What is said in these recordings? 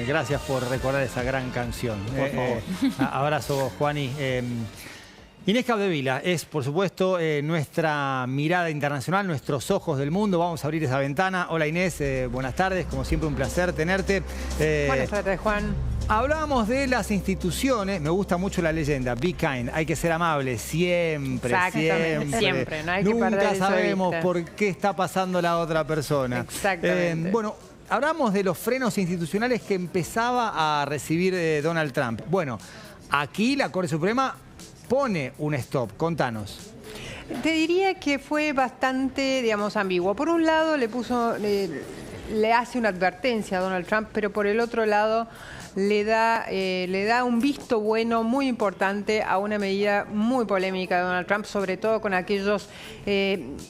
Gracias por recordar esa gran canción. Por favor. Abrazo, Juani. Inés Capdevila es, por supuesto, nuestra mirada internacional, nuestros ojos del mundo. Vamos a abrir esa ventana. Hola Inés, buenas tardes. Como siempre, un placer tenerte. Buenas tardes, Juan. Hablábamos de las instituciones. Me gusta mucho la leyenda. Be kind. Hay que ser amable siempre, Exactamente, siempre. No hay que perder Nunca eso de sabemos vista. por qué está pasando la otra persona. Exactamente. Bueno, hablamos de los frenos institucionales que empezaba a recibir Donald Trump. Bueno, aquí la Corte Suprema pone un stop. Contanos. Te diría que fue bastante, digamos, ambiguo. Por un lado, le hace una advertencia a Donald Trump, pero por el otro lado le da un visto bueno muy importante a una medida muy polémica de Donald Trump, sobre todo con aquellos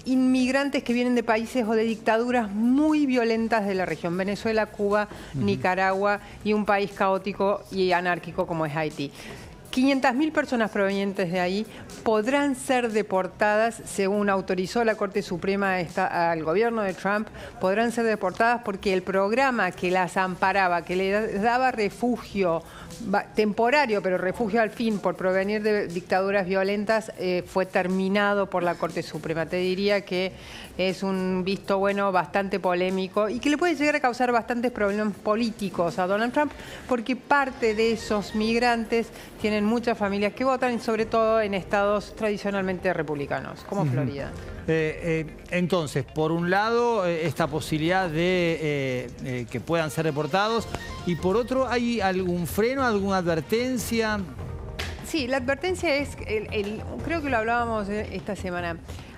inmigrantes que vienen de países o de dictaduras muy violentas de la región, Venezuela, Cuba, Nicaragua y un país caótico y anárquico como es Haití. 500.000 personas provenientes de ahí podrán ser deportadas, según autorizó la Corte Suprema al gobierno de Trump, podrán ser deportadas porque el programa que las amparaba, que les daba refugio temporario, pero refugio al fin por provenir de dictaduras violentas, fue terminado por la Corte Suprema. Te diría que es un visto bueno bastante polémico y que le puede llegar a causar bastantes problemas políticos a Donald Trump, porque parte de esos migrantes tienen muchas familias que votan, y sobre todo en estados tradicionalmente republicanos, como Florida. Entonces, por un lado, esta posibilidad de que puedan ser deportados, y por otro, ¿hay algún freno, alguna advertencia? Sí, la advertencia es, creo que lo hablábamos esta semana,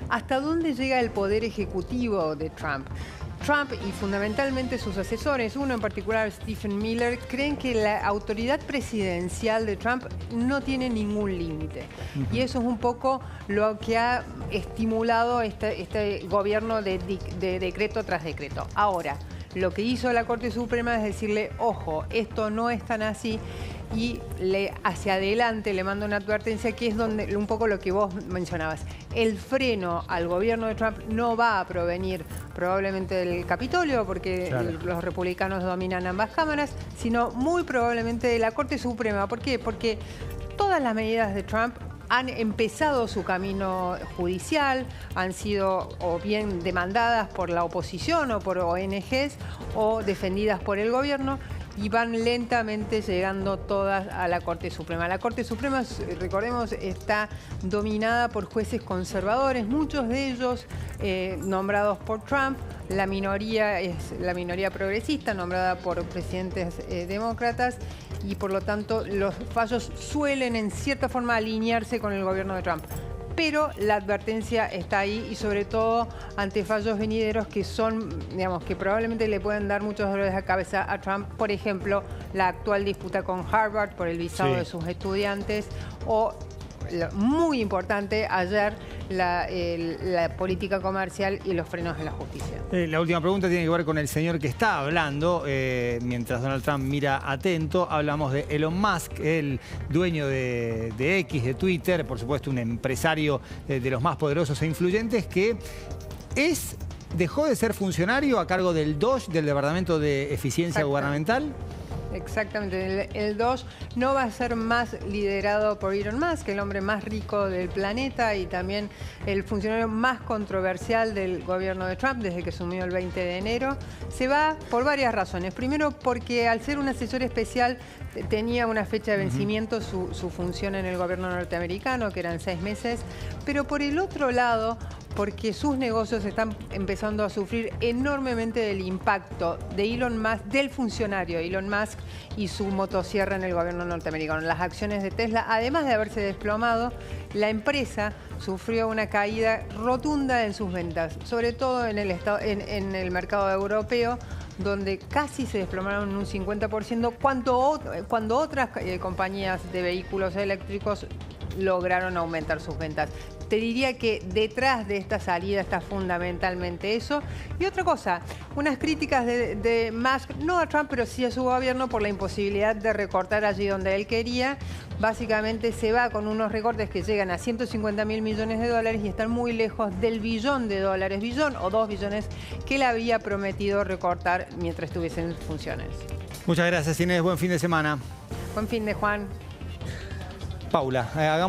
¿hasta dónde llega el poder ejecutivo de Trump? Trump y fundamentalmente sus asesores, uno en particular, Stephen Miller, creen que la autoridad presidencial de Trump no tiene ningún límite. Y eso es un poco lo que ha estimulado este gobierno de decreto tras decreto. Ahora, lo que hizo la Corte Suprema es decirle, ojo, esto no es tan así, y hacia adelante le manda una advertencia, que es donde un poco lo que vos mencionabas. El freno al gobierno de Trump no va a provenir probablemente del Capitolio, porque claro, los republicanos dominan ambas cámaras, sino muy probablemente de la Corte Suprema. ¿Por qué? Porque todas las medidas de Trump han empezado su camino judicial, han sido o bien demandadas por la oposición o por ONGs o defendidas por el gobierno, y van lentamente llegando todas a la Corte Suprema. La Corte Suprema, recordemos, está dominada por jueces conservadores, muchos de ellos nombrados por Trump. La minoría es la minoría progresista, nombrada por presidentes demócratas, y por lo tanto los fallos suelen en cierta forma alinearse con el gobierno de Trump. Pero la advertencia está ahí, y sobre todo ante fallos venideros que son, digamos, que probablemente le pueden dar muchos dolores de cabeza a Trump. Por ejemplo, la actual disputa con Harvard por el visado de sus estudiantes, o, muy importante, ayer la política comercial y los frenos de la justicia. La última pregunta tiene que ver con el señor que está hablando, mientras Donald Trump mira atento. Hablamos de Elon Musk, el dueño de X, de Twitter, por supuesto un empresario de los más poderosos e influyentes, que dejó de ser funcionario a cargo del DOGE, del Departamento de Eficiencia Gubernamental. Exactamente, el DOGE no va a ser más liderado por Elon Musk, el hombre más rico del planeta y también el funcionario más controversial del gobierno de Trump desde que asumió el 20 de enero. Se va por varias razones. Primero, porque al ser un asesor especial tenía una fecha de vencimiento su función en el gobierno norteamericano, que eran 6 meses, pero por el otro lado, porque sus negocios están empezando a sufrir enormemente del impacto de Elon Musk, del funcionario Elon Musk y su motosierra en el gobierno norteamericano. Las acciones de Tesla, además de haberse desplomado, la empresa sufrió una caída rotunda en sus ventas, sobre todo en el mercado europeo, donde casi se desplomaron un 50%, cuando otras compañías de vehículos eléctricos lograron aumentar sus ventas. Te diría que detrás de esta salida está fundamentalmente eso. Y otra cosa, unas críticas de Musk, no a Trump, pero sí a su gobierno, por la imposibilidad de recortar allí donde él quería. Básicamente se va con unos recortes que llegan a 150.000 millones de dólares y están muy lejos del billón de dólares, billón o 2 billones, que él había prometido recortar mientras estuviese en funciones. Muchas gracias, Inés. Buen fin de semana. Buen fin de Juan. Paula, hagamos...